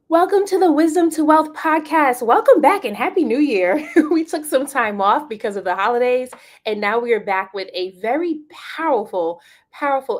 Welcome to the Wisdom to Wealth podcast. Welcome back and Happy New Year. We took some time off because of the holidays, and now we are back with a very powerful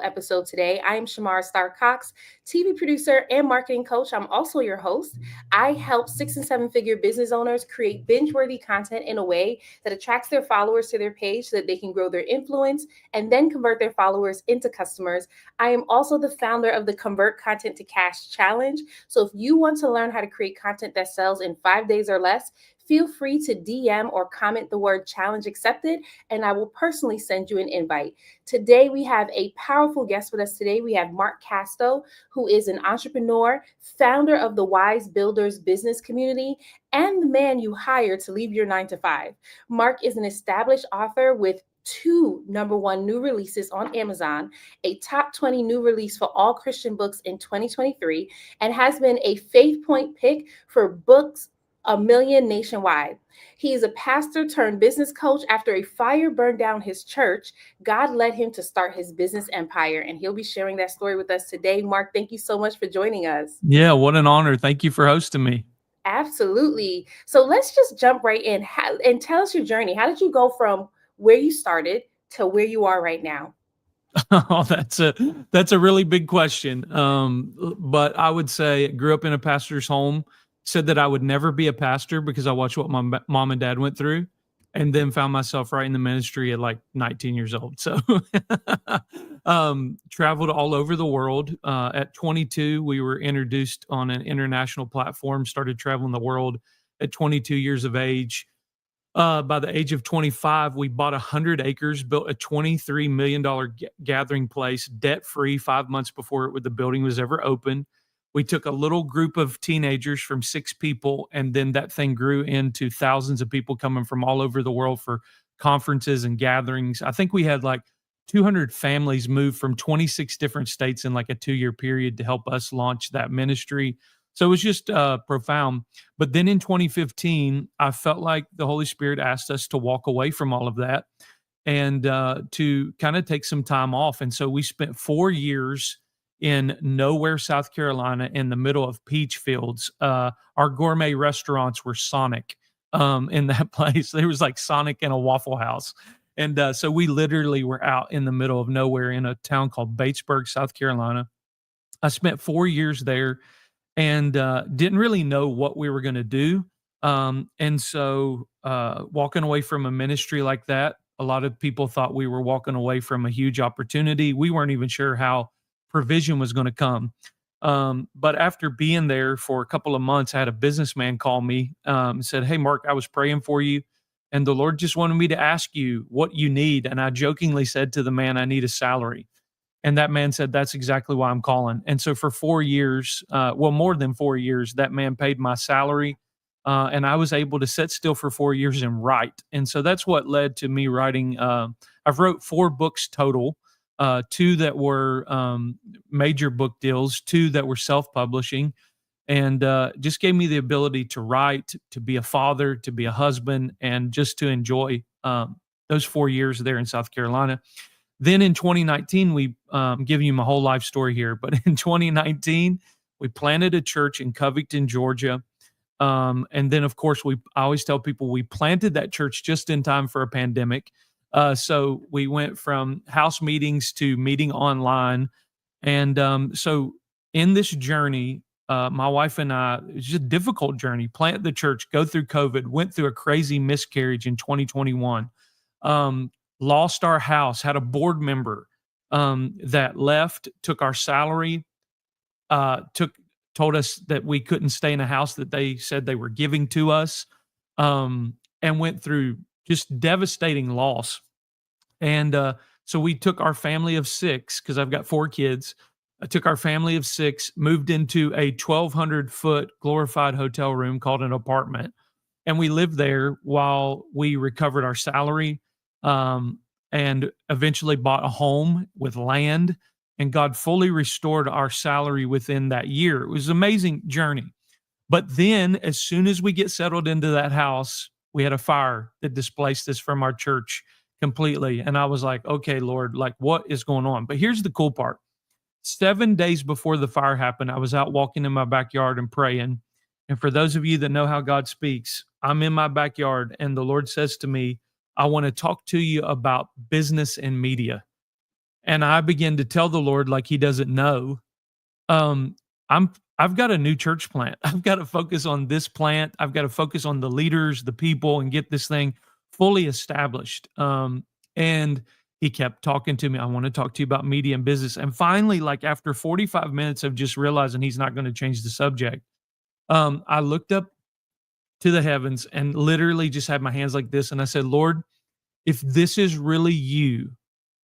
episode today. I am Shamara Star Cox, TV producer and marketing coach. I'm also your host. I help 6 and 7 figure business owners create binge worthy content in a way that attracts their followers to their page so that they can grow their influence and then convert their followers into customers. I am also the founder of the Convert Content to Cash Challenge. So if you want to learn how to create content that sells in 5 days or less, feel free to DM or comment the word challenge accepted, and I will personally send you an invite. Today, we have a powerful guest with us today. We have Mark Casto, who is an entrepreneur, founder of the Wise Builders business community, and the man you hire to leave your 9 to 5. Mark is an established author with two number one new releases on Amazon, a top 20 new release for all Christian books in 2023, and has been a Faith Point pick for Books a Million nationwide. He is a pastor turned business coach. After a fire burned down his church, God led him to start his business empire, and he'll be sharing that story with us today. Mark, thank you so much for joining us. Yeah, what an honor. Thank you for hosting me. Absolutely. So let's just jump right in and tell us your journey. How did you go from where you started to where you are right now? Oh, that's a really big question. But I would say grew up in a pastor's home, said that I would never be a pastor because I watched what my mom and dad went through, and then found myself right in the ministry at like 19 years old. So traveled all over the world. At 22, we were introduced on an international platform, started traveling the world at 22 years of age. By the age of 25, we bought 100 acres, built a $23 million gathering place, debt free, 5 months before the building was ever open. We took a little group of teenagers from 6 people, and then that thing grew into thousands of people coming from all over the world for conferences and gatherings. I think we had like 200 families move from 26 different states in like a 2 year period to help us launch that ministry. So it was just profound. But then in 2015, I felt like the Holy Spirit asked us to walk away from all of that and to kind of take some time off. And so we spent 4 years in nowhere, South Carolina, in the middle of peach fields. Our gourmet restaurants were Sonic in that place. There was like Sonic in a Waffle House. And so we literally were out in the middle of nowhere in a town called Batesburg, South Carolina. I spent 4 years there and didn't really know what we were going to do. And so walking away from a ministry like that, a lot of people thought we were walking away from a huge opportunity. We weren't even sure how provision was going to come. But after being there for a couple of months, I had a businessman call me and said, "Hey, Mark, I was praying for you, and the Lord just wanted me to ask you what you need." And I jokingly said to the man, "I need a salary." And that man said, "That's exactly why I'm calling." And so for 4 years, well, more than 4 years, that man paid my salary. And I was able to sit still for 4 years and write. And so that's what led to me writing. I've wrote 4 books total, two that were major book deals, two that were self-publishing, and just gave me the ability to write, to be a father, to be a husband, and just to enjoy those 4 years there in South Carolina. Then in 2019, giving you my whole life story here, but in 2019, we planted a church in Covington, Georgia. And then, of course, I always tell people we planted that church just in time for a pandemic. So we went from house meetings to meeting online. And so in this journey, my wife and I, it was just a difficult journey, plant the church, go through COVID, went through a crazy miscarriage in 2021. Lost our house, had a board member that left, took our salary, told us that we couldn't stay in a house that they said they were giving to us, and went through just devastating loss. And so we took our family of 6, because I've got 4 kids. I took our family of 6, moved into a 1,200-foot glorified hotel room called an apartment, and we lived there while we recovered our salary, and eventually bought a home with land, and God fully restored our salary within that year. It was an amazing journey. But then as soon as we get settled into that house, we had a fire that displaced us from our church completely. And I was like, okay, Lord, like what is going on? But here's the cool part. 7 days before the fire happened, I was out walking in my backyard and praying. And for those of you that know how God speaks, I'm in my backyard and the Lord says to me, I want to talk to you about business and media. And I begin to tell the Lord like he doesn't know. Um, I've got a new church plant. I've got to focus on this plant. I've got to focus on the leaders, the people, and get this thing fully established. And he kept talking to me. I want to talk to you about media and business. And finally, like after 45 minutes of just realizing he's not going to change the subject, I looked up to the heavens and literally just had my hands like this. And I said, Lord, if this is really you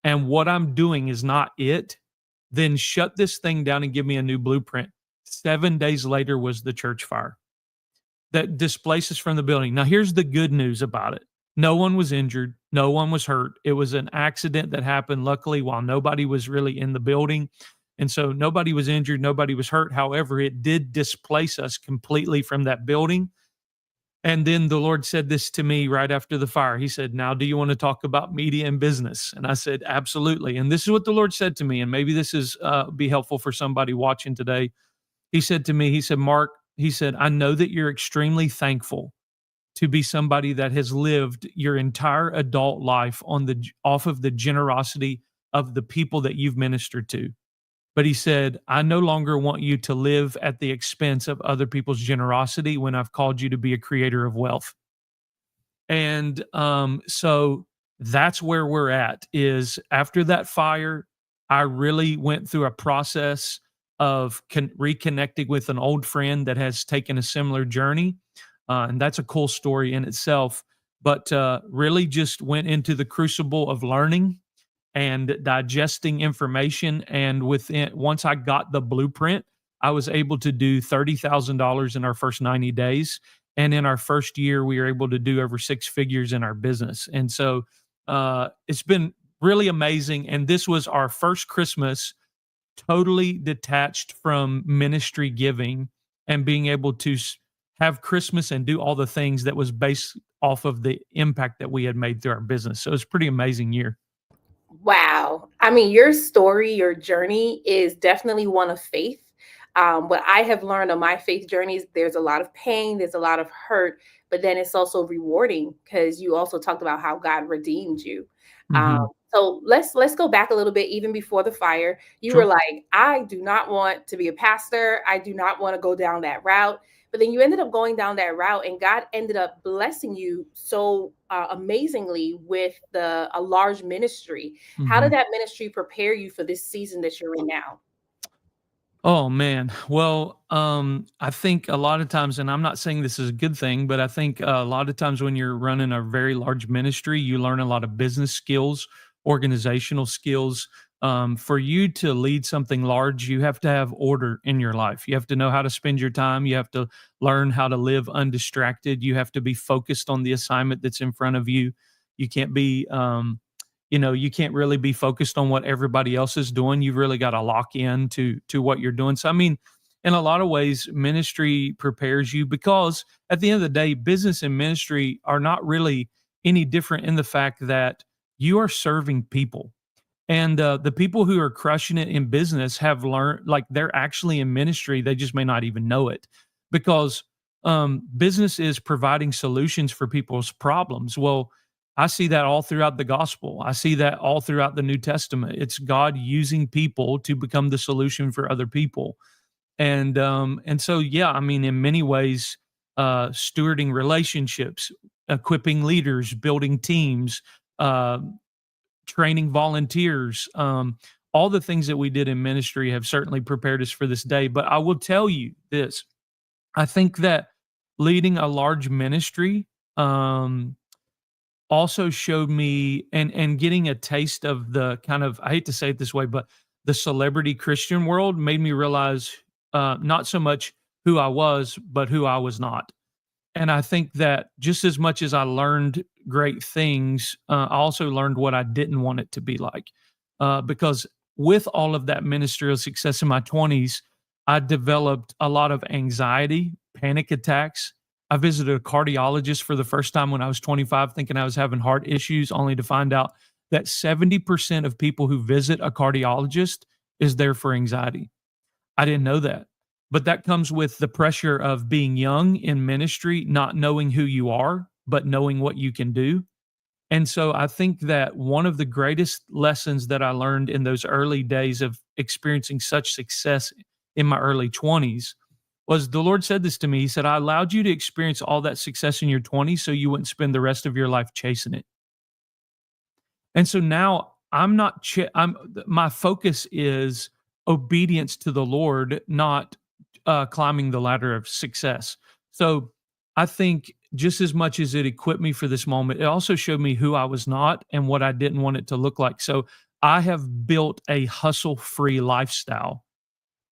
and what I'm doing is not it, then shut this thing down and give me a new blueprint. 7 days later was the church fire that displaced us from the building. Now, here's the good news about it. No one was injured. No one was hurt. It was an accident that happened, luckily, while nobody was really in the building. And so nobody was injured. Nobody was hurt. However, it did displace us completely from that building. And then the Lord said this to me right after the fire. He said, now, do you want to talk about media and business? And I said, absolutely. And this is what the Lord said to me. And maybe this is be helpful for somebody watching today. He said to me, he said, Mark, he said, I know that you're extremely thankful to be somebody that has lived your entire adult life off of the generosity of the people that you've ministered to. But he said, I no longer want you to live at the expense of other people's generosity when I've called you to be a creator of wealth. And so that's where we're at is after that fire, I really went through a process of reconnecting with an old friend that has taken a similar journey. And that's a cool story in itself, but really just went into the crucible of learning and digesting information. And once I got the blueprint, I was able to do $30,000 in our first 90 days. And in our first year, we were able to do over 6 figures in our business. And so it's been really amazing. And this was our first Christmas totally detached from ministry giving and being able to have Christmas and do all the things that was based off of the impact that we had made through our business. So it's a pretty amazing year. Wow. I mean, your story, your journey is definitely one of faith. What I have learned on my faith journey is there's a lot of pain, there's a lot of hurt, but then it's also rewarding because you also talked about how God redeemed you. Mm-hmm. So let's go back a little bit. Even before the fire, you were Sure. like, I do not want to be a pastor. I do not want to go down that route. But then you ended up going down that route, and God ended up blessing you so amazingly with a large ministry. How Mm-hmm. did that ministry prepare you for this season that you're in now? Oh man. Well, I think a lot of times, and I'm not saying this is a good thing, but I think a lot of times when you're running a very large ministry, you learn a lot of business skills, organizational skills. For you to lead something large, you have to have order in your life. You have to know how to spend your time. You have to learn how to live undistracted. You have to be focused on the assignment that's in front of you. You can't be, you can't really be focused on what everybody else is doing. You've really got to lock in to what you're doing. So I mean, in a lot of ways, ministry prepares you because at the end of the day, business and ministry are not really any different in the fact that you are serving people. And the people who are crushing it in business have learned, like they're actually in ministry. They just may not even know it because business is providing solutions for people's problems. Well, I see that all throughout the gospel. I see that all throughout the New Testament. It's God using people to become the solution for other people. And so, yeah, I mean, in many ways, stewarding relationships, equipping leaders, building teams, uh, training volunteers, all the things that we did in ministry have certainly prepared us for this day. But I will tell you this: I think that leading a large ministry, also showed me and getting a taste of the kind of, I hate to say it this way, but the celebrity Christian world made me realize not so much who I was, but who I was not. And I think that just as much as I learned great things, I also learned what I didn't want it to be like. Because with all of that ministerial success in my 20s, I developed a lot of anxiety, panic attacks. I visited a cardiologist for the first time when I was 25, thinking I was having heart issues, only to find out that 70% of people who visit a cardiologist is there for anxiety. I didn't know that. But that comes with the pressure of being young in ministry, not knowing who you are, but knowing what you can do. And so I think that one of the greatest lessons that I learned in those early days of experiencing such success in my early 20s was the Lord said this to me. He said, I allowed you to experience all that success in your 20s so you wouldn't spend the rest of your life chasing it. And so now I'm not, my focus is obedience to the Lord, not climbing the ladder of success. So I think just as much as it equipped me for this moment, it also showed me who I was not and what I didn't want it to look like. So I have built a hustle free lifestyle,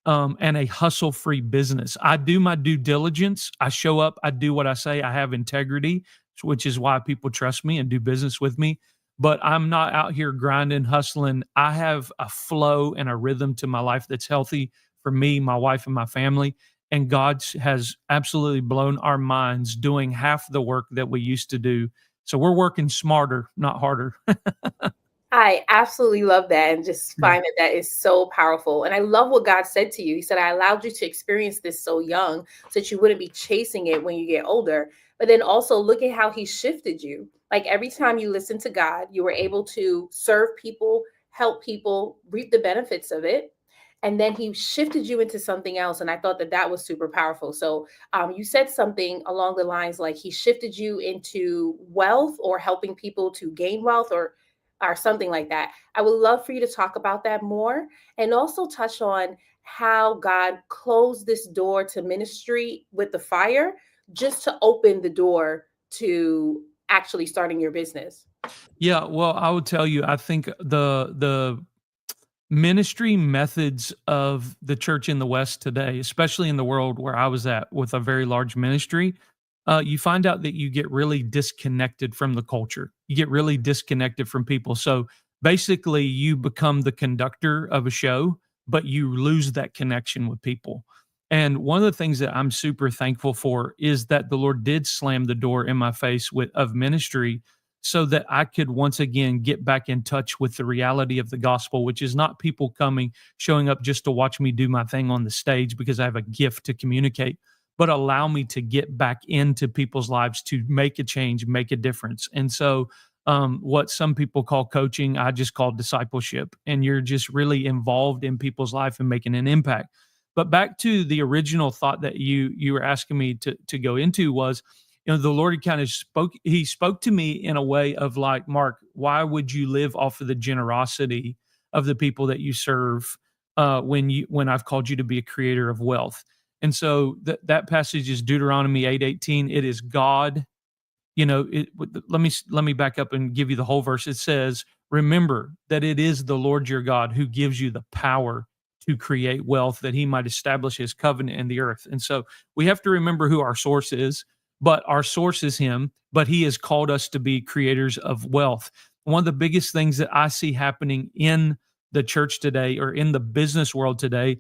and a hustle free business. I do my due diligence. I show up, I do what I say, I have integrity, which is why people trust me and do business with me. But I'm not out here grinding, hustling. I have a flow and a rhythm to my life that's healthy for me, my wife, and my family. And God has absolutely blown our minds doing half the work that we used to do. So we're working smarter, not harder. I absolutely love that and just Yeah. find that that is so powerful. And I love what God said to you. He said, I allowed you to experience this so young so that you wouldn't be chasing it when you get older. But then also look at how he shifted you. Like every time you listen to God, you were able to serve people, help people, reap the benefits of it. And then he shifted you into something else. And I thought that that was super powerful. So you said something along the lines like he shifted you into wealth or helping people to gain wealth or something like that. I would love for you to talk about that more and also touch on how God closed this door to ministry with the fire just to open the door to actually starting your business. Yeah, well, I would tell you, I think the ministry methods of the church in the West today, especially in the world where I was at with a very large ministry, you find out that you get really disconnected from the culture. You get really disconnected from people. So basically, you become the conductor of a show, but you lose that connection with people. And one of the things that I'm super thankful for is that the Lord did slam the door in my face with of ministry so that I could once again get back in touch with the reality of the gospel, which is not people coming, showing up just to watch me do my thing on the stage because I have a gift to communicate, but allow me to get back into people's lives to make a change, make a difference. And so, what some people call coaching, I just call discipleship. And you're just really involved in people's life and making an impact. But back to the original thought that you were asking me to go into was, the Lord kind of he spoke to me in a way of like, Mark, why would you live off of the generosity of the people that you serve when I've called you to be a creator of wealth? And so that passage is Deuteronomy 8:18. It is God. Let me back up and give you the whole verse. It says, remember that it is the Lord your God who gives you the power to create wealth that he might establish his covenant in the earth. And so we have to remember who our source is, but our source is him, but he has called us to be creators of wealth. One of the biggest things that I see happening in the church today or in the business world today,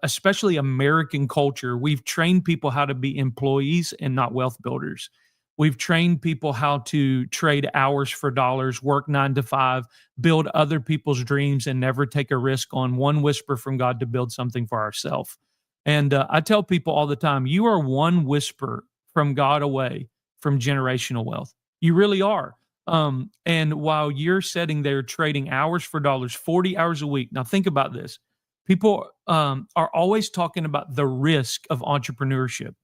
especially American culture, we've trained people how to be employees and not wealth builders. We've trained people how to trade hours for dollars, work 9 to 5, build other people's dreams, and never take a risk on one whisper from God to build something for ourselves. And I tell people all the time, you are one whisper from God away from generational wealth. You really are. And while you're sitting there trading hours for dollars, 40 hours a week, now think about this. People are always talking about the risk of entrepreneurship.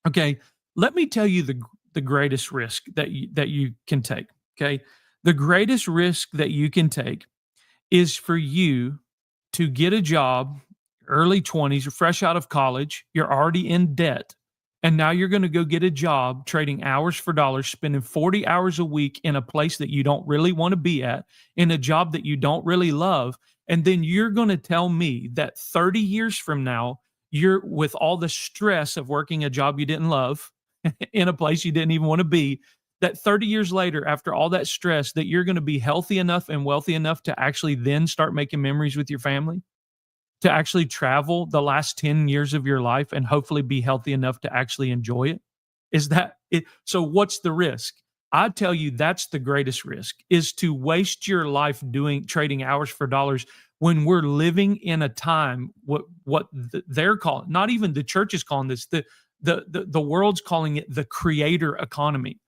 Okay, let me tell you the greatest risk that you can take. Okay, the greatest risk that you can take is for you to get a job, early 20s, you're fresh out of college, you're already in debt, and now you're going to go get a job trading hours for dollars, spending 40 hours a week in a place that you don't really want to be at, in a job that you don't really love. And then you're going to tell me that 30 years from now, you're with all the stress of working a job you didn't love in a place you didn't even want to be, that 30 years later, after all that stress, that you're going to be healthy enough and wealthy enough to actually then start making memories with your family, to actually travel the last 10 years of your life and hopefully be healthy enough to actually enjoy it? Is that it? So what's the risk? I tell you, that's the greatest risk, is to waste your life doing trading hours for dollars when we're living in a time, they're calling, not even the church is calling this, the world's calling it the creator economy.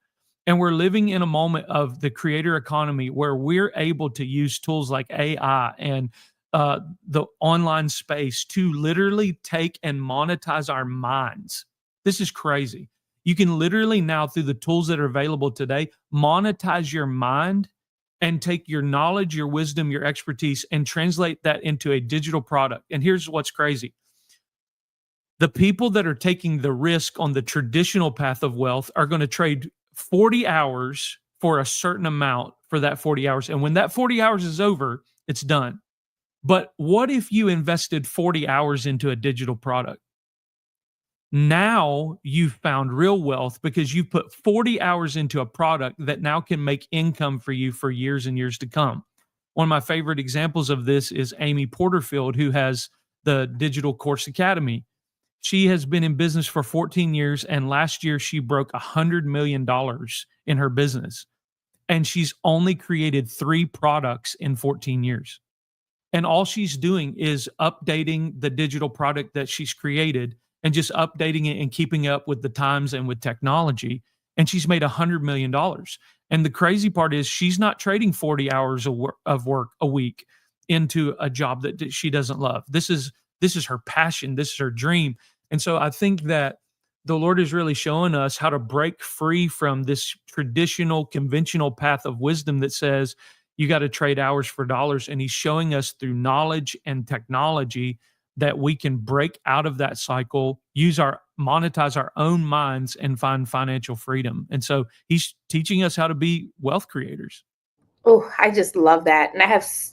And we're living in a moment of the creator economy where we're able to use tools like AI and the online space to literally take and monetize our minds. This is crazy. You can literally now, through the tools that are available today, monetize your mind and take your knowledge, your wisdom, your expertise, and translate that into a digital product. And here's what's crazy. The people that are taking the risk on the traditional path of wealth are going to trade 40 hours for a certain amount for that 40 hours. And when that 40 hours is over, it's done. But what if you invested 40 hours into a digital product? Now you've found real wealth because you put 40 hours into a product that now can make income for you for years and years to come. One of my favorite examples of this is Amy Porterfield, who has the Digital Course Academy. She has been in business for 14 years, and last year she broke $100 million in her business. And she's only created 3 products in 14 years. And all she's doing is updating the digital product that she's created and just updating it and keeping up with the times and with technology. And she's made $100 million. And the crazy part is she's not trading 40 hours of work a week into a job that she doesn't love. This is her passion. This is her dream. And so I think that the Lord is really showing us how to break free from this traditional, conventional path of wisdom that says you got to trade hours for dollars. And he's showing us through knowledge and technology that we can break out of that cycle, monetize our own minds, and find financial freedom. And so he's teaching us how to be wealth creators. Oh, I just love that. And I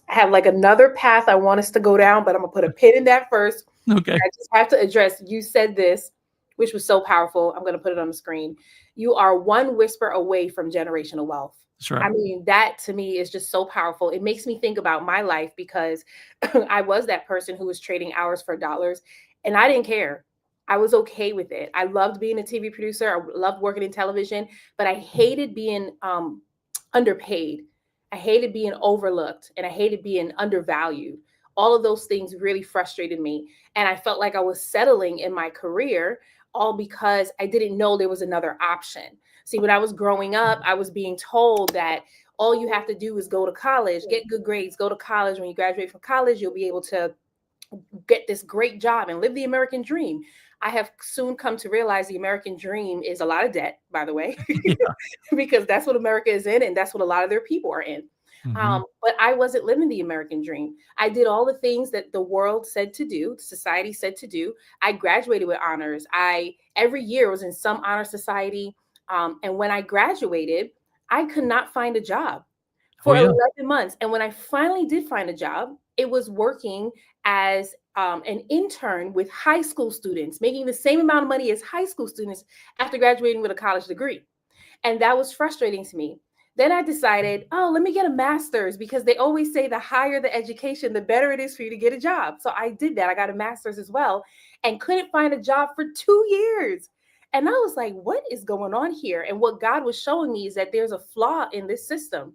have like another path I want us to go down, but I'm gonna put a pin in that first. Okay. I just have to address, you said this, which was so powerful. I'm gonna put it on the screen. You are one whisper away from generational wealth. That's right. I mean, that to me is just so powerful. It makes me think about my life because I was that person who was trading hours for dollars and I didn't care. I was okay with it. I loved being a TV producer. I loved working in television, but I hated being underpaid. I hated being overlooked and I hated being undervalued. All of those things really frustrated me. And I felt like I was settling in my career all because I didn't know there was another option. See, when I was growing up, I was being told that all you have to do is go to college, get good grades, go to college. When you graduate from college, you'll be able to get this great job and live the American dream. I have soon come to realize the American dream is a lot of debt, by the way, Yeah. because that's what America is in and that's what a lot of their people are in. Mm-hmm. But I wasn't living the American dream. I did all the things that the world said to do, society said to do. I graduated with honors. I every year was in some honor society. And when I graduated, I could not find a job Oh, for yeah. 11 months. And when I finally did find a job, it was working as an intern with high school students, making the same amount of money as high school students after graduating with a college degree. And that was frustrating to me. Then I decided, oh, let me get a master's because they always say the higher the education, the better it is for you to get a job. So I did that. I got a master's as well and couldn't find a job for 2 years. And I was like, what is going on here? And what God was showing me is that there's a flaw in this system.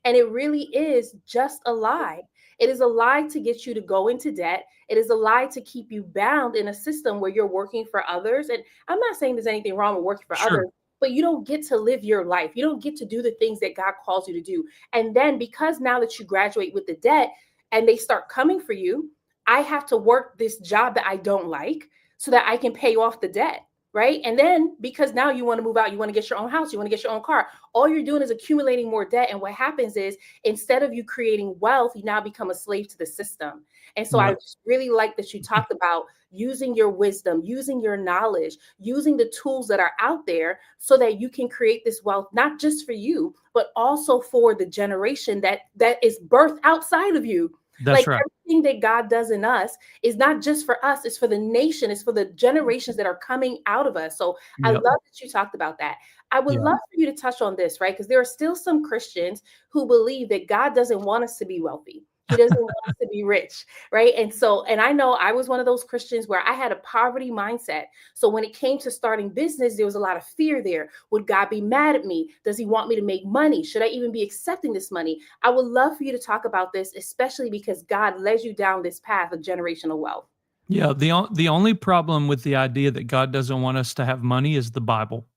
And it really is just a lie. It is a lie to get you to go into debt. It is a lie to keep you bound in a system where you're working for others. And I'm not saying there's anything wrong with working for Sure. others, but you don't get to live your life. You don't get to do the things that God calls you to do. And then because now that you graduate with the debt and they start coming for you, I have to work this job that I don't like so that I can pay off the debt. Right. And then because now you want to move out, you want to get your own house, you want to get your own car. All you're doing is accumulating more debt. And what happens is instead of you creating wealth, you now become a slave to the system. And so I Yeah. just really like that you talked about using your wisdom, using your knowledge, using the tools that are out there so that you can create this wealth, not just for you, but also for the generation that is birthed outside of you. That's Like right. everything that God does in us is not just for us, it's for the nation, it's for the generations that are coming out of us. So I love Yep. that you talked about that. I would Yeah. love for you to touch on this, right? Because there are still some Christians who believe that God doesn't want us to be wealthy. He doesn't want us to be rich, right? And so, and I know I was one of those Christians where I had a poverty mindset. So when it came to starting business, there was a lot of fear there. Would God be mad at me? Does he want me to make money? Should I even be accepting this money? I would love for you to talk about this, especially because God led you down this path of generational wealth. Yeah, the only problem with the idea that God doesn't want us to have money is the Bible.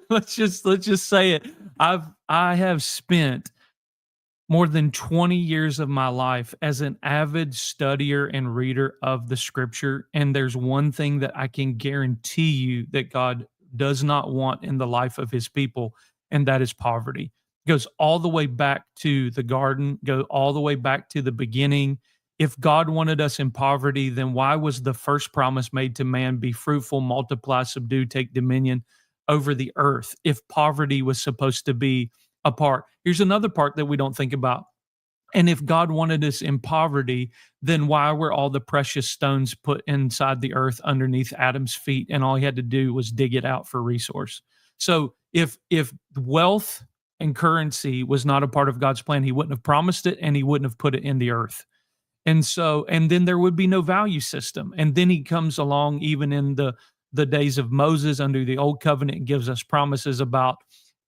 Let's just say it. I have spent more than 20 years of my life as an avid studier and reader of the scripture. And there's one thing that I can guarantee you that God does not want in the life of his people, and that is poverty. It goes all the way back to the garden, go all the way back to the beginning. If God wanted us in poverty, then why was the first promise made to man, be fruitful, multiply, subdue, take dominion over the earth, if poverty was supposed to be a part? Here's another part that we don't think about. And if God wanted us in poverty, then why were all the precious stones put inside the earth underneath Adam's feet, and all he had to do was dig it out for resource? So if wealth and currency was not a part of God's plan, he wouldn't have promised it and he wouldn't have put it in the earth. And so, and then there would be no value system. And then he comes along, even in the days of Moses under the old covenant, and gives us promises about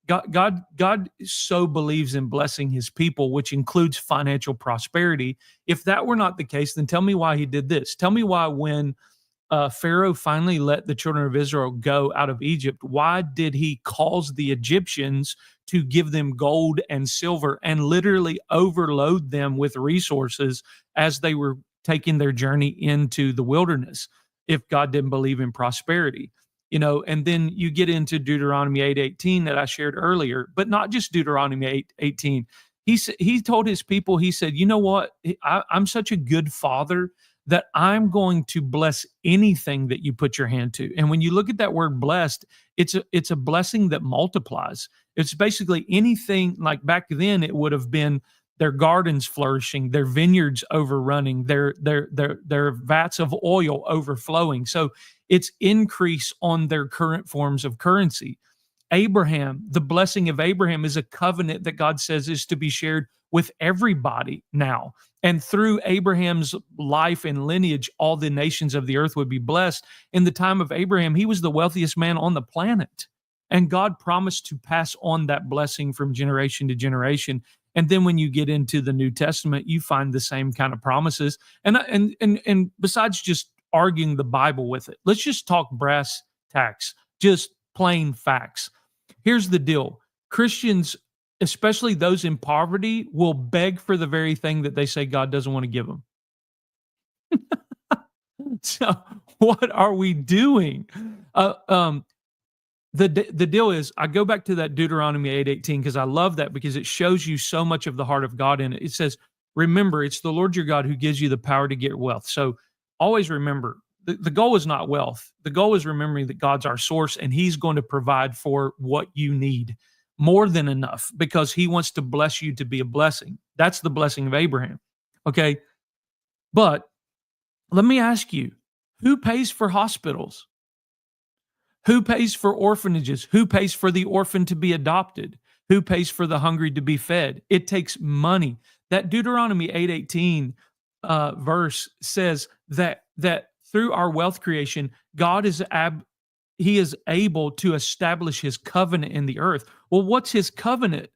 God so believes in blessing his people, which includes financial prosperity. If that were not the case, then tell me why he did this. Tell me why, when Pharaoh finally let the children of Israel go out of Egypt, why did he cause the Egyptians to give them gold and silver and literally overload them with resources as they were taking their journey into the wilderness, if God didn't believe in prosperity? And then you get into Deuteronomy 8:18 that I shared earlier, but not just Deuteronomy 8:18. He told his people, he said, you know what? I'm such a good father that I'm going to bless anything that you put your hand to. And when you look at that word blessed, it's a blessing that multiplies. It's basically anything. Like back then, it would have been their gardens flourishing, their vineyards overrunning, their vats of oil overflowing. So it's increase on their current forms of currency. Abraham, the blessing of Abraham is a covenant that God says is to be shared with everybody now. And through Abraham's life and lineage, all the nations of the earth would be blessed. In the time of Abraham, he was the wealthiest man on the planet. And God promised to pass on that blessing from generation to generation. And then when you get into the New Testament, you find the same kind of promises. And besides just arguing the Bible with it, let's just talk brass tacks, just plain facts. Here's the deal. Christians, especially those in poverty, will beg for the very thing that they say God doesn't want to give them. So what are we doing? The deal is, I go back to that Deuteronomy 8:18 because I love that, because it shows you so much of the heart of God in it. It says, remember, it's the Lord your God who gives you the power to get wealth. So always remember, the goal is not wealth. The goal is remembering that God's our source, and he's going to provide for what you need, more than enough, because he wants to bless you to be a blessing. That's the blessing of Abraham. Okay. But let me ask you, who pays for hospitals? Who pays for orphanages? Who pays for the orphan to be adopted? Who pays for the hungry to be fed? It takes money. That Deuteronomy 8:18 verse says that through our wealth creation, God is he is able to establish his covenant in the earth. Well, what's his covenant?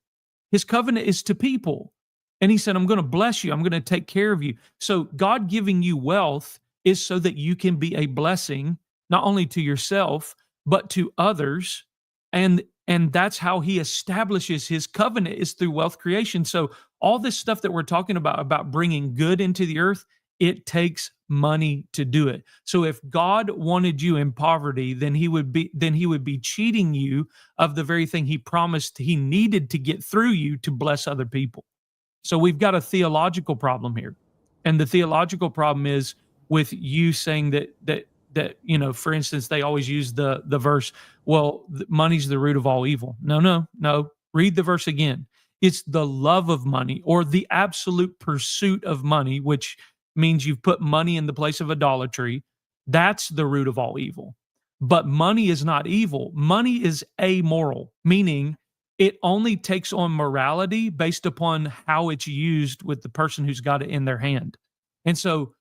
His covenant is to people. And he said, I'm going to bless you. I'm going to take care of you. So God giving you wealth is so that you can be a blessing, not only to yourself, but to others. And that's how he establishes his covenant, is through wealth creation. So all this stuff that we're talking about bringing good into the earth, it takes money to do it. So if God wanted you in poverty, then he would be cheating you of the very thing he promised he needed to get through you to bless other people. So we've got a theological problem here. And the theological problem is with you saying that for instance, they always use the verse, well, money's the root of all evil. No. Read the verse again. It's the love of money, or the absolute pursuit of money, which means you've put money in the place of idolatry. That's the root of all evil. But money is not evil. Money is amoral, meaning it only takes on morality based upon how it's used with the person who's got it in their hand. And so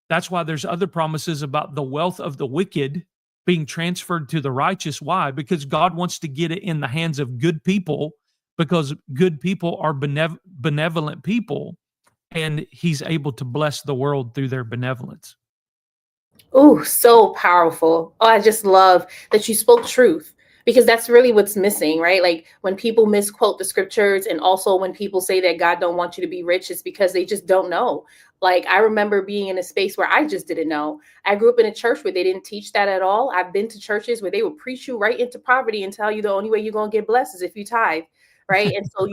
that's why there's other promises about the wealth of the wicked being transferred to the righteous. Why? Because God wants to get it in the hands of good people, because good people are benevolent people, and he's able to bless the world through their benevolence. Oh, so powerful. Oh, I just love that you spoke truth, because that's really what's missing, right? Like when people misquote the scriptures, and also when people say that God don't want you to be rich, it's because they just don't know. Like I remember being in a space where I just didn't know. I grew up in a church where they didn't teach that at all. I've been to churches where they would preach you right into poverty and tell you the only way you're going to get blessed is if you tithe, right? And so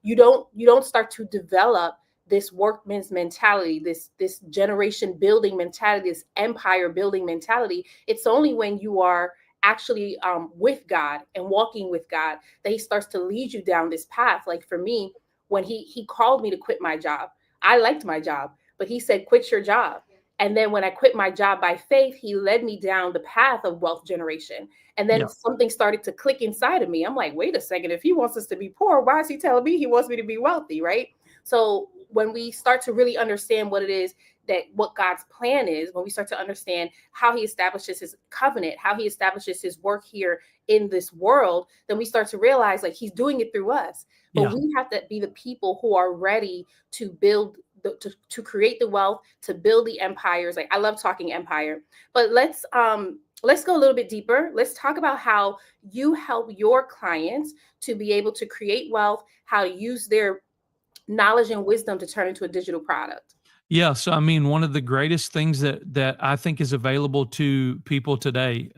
you don't start to develop this workman's mentality, this generation building mentality, this empire building mentality. It's only when you are actually with God and walking with God that he starts to lead you down this path. Like for me, when he called me to quit my job, I liked my job, but he said, quit your job. And then when I quit my job by faith, he led me down the path of wealth generation. And then Yeah. something started to click inside of me. I'm like, wait a second, if he wants us to be poor, why is he telling me he wants me to be wealthy, right? So when we start to really understand what it is that what God's plan is, when we start to understand how he establishes his covenant, how he establishes his work here in this world, then we start to realize like he's doing it through us. But Yeah. we have to be the people who are ready to build to create the wealth, to build the empires. Like I love talking empire, but let's go a little bit deeper. Let's talk about how you help your clients to be able to create wealth, how to use their knowledge and wisdom to turn into a digital product. Yeah, so I mean, one of the greatest things that I think is available to people today,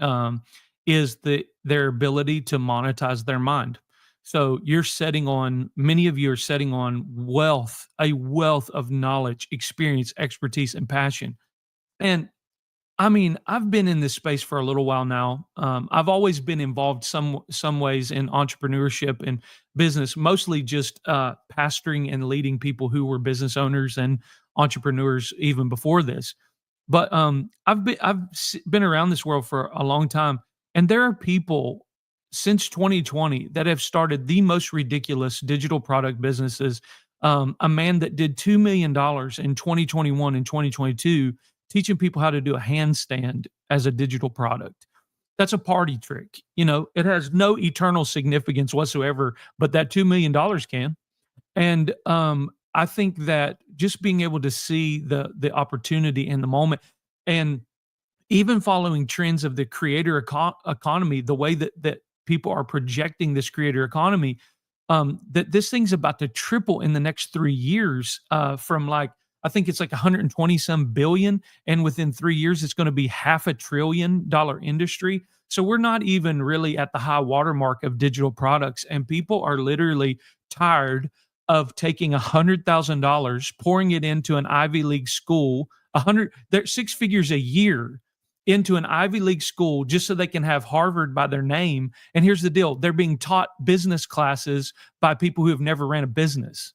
is their ability to monetize their mind. So you're setting on many of you are setting on wealth, a wealth of knowledge, experience, expertise, and passion. And I mean, I've been in this space for a little while now. I've always been involved some ways in entrepreneurship and business, mostly just pastoring and leading people who were business owners and entrepreneurs even before this. But I've been around this world for a long time, and there are people since 2020 that have started the most ridiculous digital product businesses. A man that did $2 million in 2021 and 2022 teaching people how to do a handstand as a digital product. That's a party trick. You know, it has no eternal significance whatsoever, but that $2 million can. And I think that just being able to see the opportunity in the moment, and even following trends of the creator economy, the way that people are projecting this creator economy, that this thing's about to triple in the next 3 years, from like, I think it's like 120 some billion, and within 3 years, it's going to be $500 billion industry. So we're not even really at the high watermark of digital products, and people are literally tired of taking $100,000, pouring it into an Ivy League school, they're 6 figures a year into an Ivy League school just so they can have Harvard by their name. And here's the deal: they're being taught business classes by people who have never ran a business,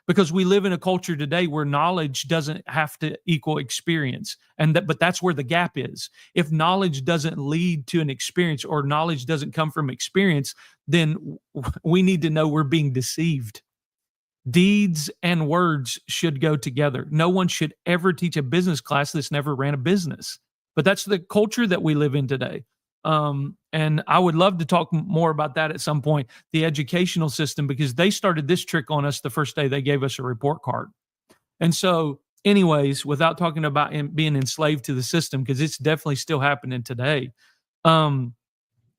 because we live in a culture today where knowledge doesn't have to equal experience. But that's where the gap is. If knowledge doesn't lead to an experience, or knowledge doesn't come from experience, then we need to know we're being deceived. Deeds and words should go together. No one should ever teach a business class that's never ran a business. But that's the culture that we live in today. And I would love to talk more about that at some point, the educational system, because they started this trick on us the first day they gave us a report card. And so, anyways, without talking about being enslaved to the system, because it's definitely still happening today, um,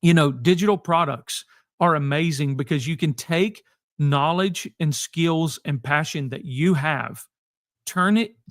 digital products are amazing because you can take knowledge and skills and passion that you have,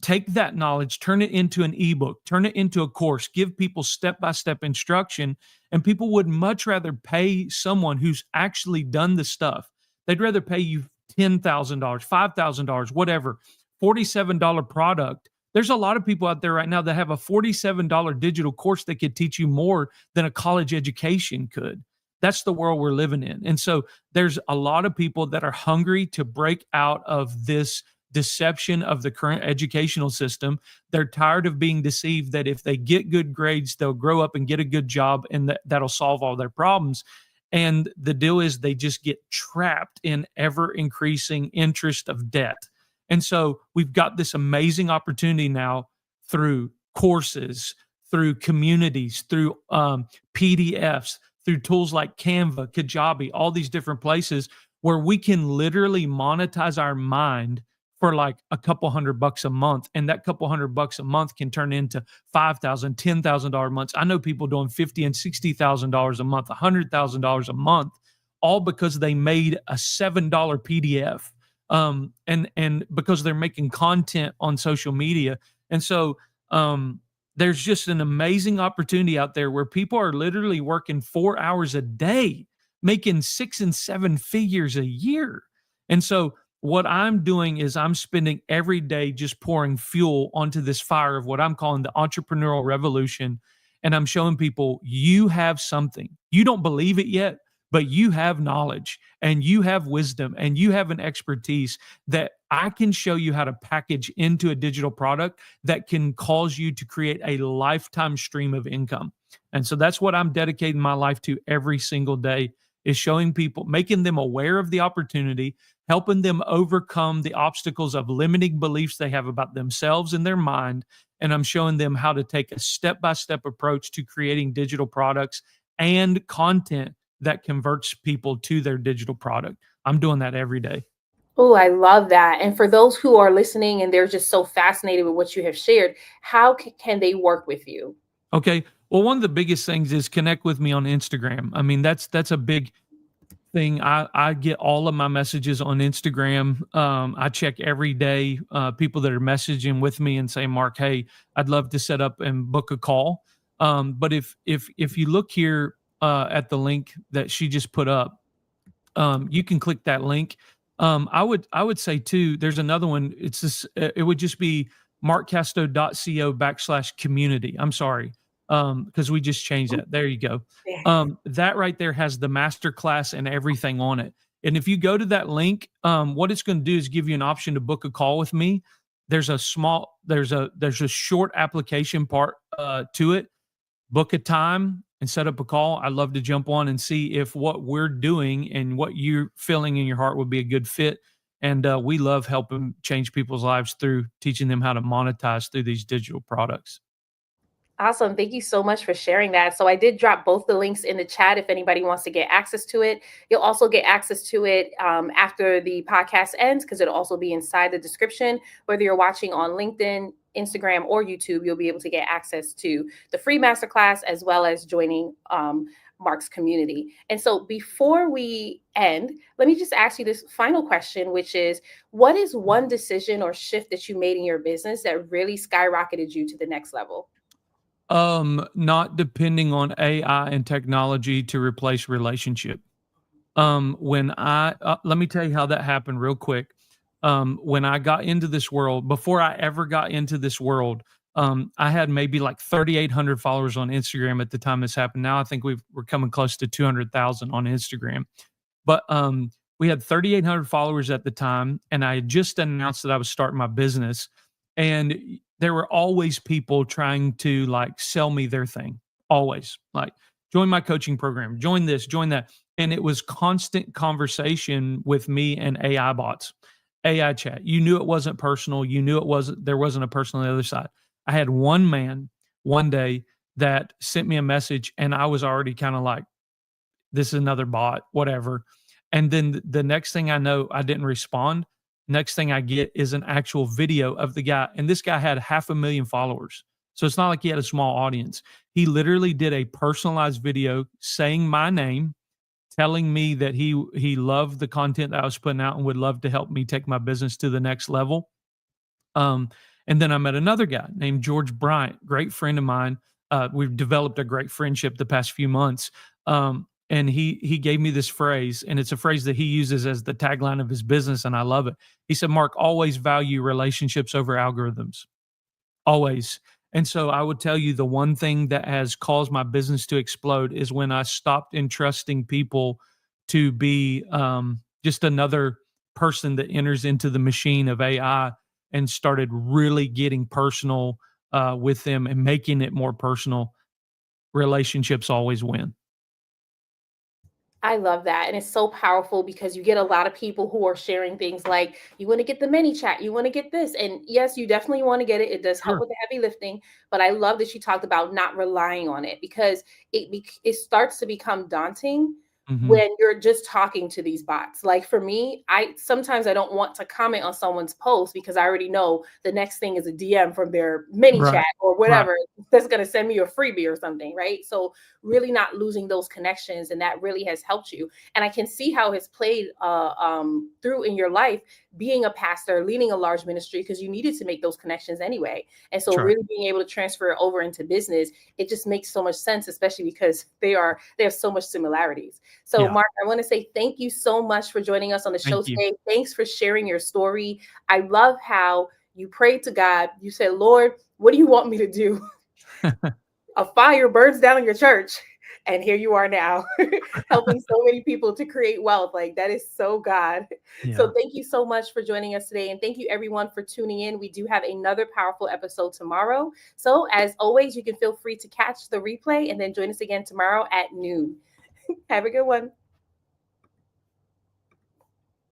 take that knowledge, turn it into an ebook, turn it into a course, give people step-by-step instruction, and people would much rather pay someone who's actually done the stuff. They'd rather pay you $10,000, $5,000, whatever, $47 product. There's a lot of people out there right now that have a $47 digital course that could teach you more than a college education could. That's the world we're living in. And so there's a lot of people that are hungry to break out of this deception of the current educational system. They're tired of being deceived that if they get good grades, they'll grow up and get a good job, and that'll solve all their problems. And the deal is they just get trapped in ever increasing interest of debt. And so we've got this amazing opportunity now through courses, through communities, through PDFs, through tools like Canva, Kajabi, all these different places where we can literally monetize our mind for like a couple $100 a month. And that couple $100 a month can turn into $5,000, $10,000 months. I know people doing $50,000 and $60,000 a month, $100,000 a month, all because they made a $7 PDF. And because they're making content on social media. And so there's just an amazing opportunity out there where people are literally working 4 hours a day, making 6 and 7 figures a year. And so what I'm doing is I'm spending every day just pouring fuel onto this fire of what I'm calling the entrepreneurial revolution. And I'm showing people you have something. You don't believe it yet, but you have knowledge and you have wisdom and you have an expertise that I can show you how to package into a digital product that can cause you to create a lifetime stream of income. And so that's what I'm dedicating my life to every single day, is showing people, making them aware of the opportunity, helping them overcome the obstacles of limiting beliefs they have about themselves and their mind. And I'm showing them how to take a step-by-step approach to creating digital products and content that converts people to their digital product. I'm doing that every day. Oh, I love that. And for those who are listening and they're just so fascinated with what you have shared, how can they work with you? Okay. Well, one of the biggest things is connect with me on Instagram. I mean, that's a big thing. I get all of my messages on Instagram. I check every day people that are messaging with me and say, Mark, hey, I'd love to set up and book a call. But if you look here at the link that she just put up, you can click that link. I would say too, there's another one. It's this. It would just be markcasto.co/community. I'm sorry, because we just changed that. There you go. That right there has the master class and everything on it. And if you go to that link, what it's going to do is give you an option to book a call with me. There's a short application part to it. Book a time and set up a call. I'd love to jump on and see if what we're doing and what you're feeling in your heart would be a good fit. And we love helping change people's lives through teaching them how to monetize through these digital products. Awesome. Thank you so much for sharing that. So I did drop both the links in the chat if anybody wants to get access to it. You'll also get access to it after the podcast ends, because it'll also be inside the description. Whether you're watching on LinkedIn, Instagram, or YouTube, you'll be able to get access to the free masterclass as well as joining Mark's community. And so before we end, let me just ask you this final question, which is, what is one decision or shift that you made in your business that really skyrocketed you to the next level? Not depending on AI and technology to replace relationship. When I let me tell you how that happened real quick. When I got into this world, before I ever got into this world, I had maybe like 3,800 followers on Instagram at the time this happened. Now I think we're coming close to 200,000 on Instagram. But we had 3,800 followers at the time, and I had just announced that I was starting my business. And there were always people trying to like sell me their thing, always like join my coaching program, join this, join that. And it was constant conversation with me and AI bots, AI chat. You knew it wasn't personal. You knew there wasn't a person on the other side. I had one man one day that sent me a message, and I was already kind of like, this is another bot, whatever. And then the next thing I know, I didn't respond. Next thing I get is an actual video of the guy. And this guy had 500,000 followers. So it's not like he had a small audience. He literally did a personalized video saying my name, telling me that he loved the content that I was putting out and would love to help me take my business to the next level. Um, and then I met another guy named George Bryant, great friend of mine. We've developed a great friendship the past few months. And he gave me this phrase, and it's a phrase that he uses as the tagline of his business, and I love it. He said, Mark, always value relationships over algorithms. Always. And so I would tell you the one thing that has caused my business to explode is when I stopped entrusting people to be just another person that enters into the machine of AI and started really getting personal with them and making it more personal. Relationships always win. I love that. And it's so powerful because you get a lot of people who are sharing things like, you want to get the mini chat, you want to get this. And yes, you definitely want to get it. It does help Sure. with the heavy lifting. But I love that you talked about not relying on it, because it starts to become daunting Hmm. when you're just talking to these bots. Like for me, I don't want to comment on someone's post because I already know the next thing is a DM from their mini Right. chat or Right. whatever that's going to send me a freebie or something, right? So really not losing those connections, and that really has helped you. And I can see how it's played through in your life, being a pastor, leading a large ministry, because you needed to make those connections anyway. And so That's right. really being able to transfer it over into business, it just makes so much sense, especially because they have so much similarities. So Yeah. Mark, I want to say thank you so much for joining us on the show Thank you. today. Thanks for sharing your story. I love how you prayed to God. You said, Lord, what do you want me to do? A fire burns down your church, and here you are now helping so many people to create wealth. Like, that is so God. Yeah. So thank you so much for joining us today, and thank you everyone for tuning in. We do have another powerful episode tomorrow, so as always, you can feel free to catch the replay and then join us again tomorrow at noon. Have a good one.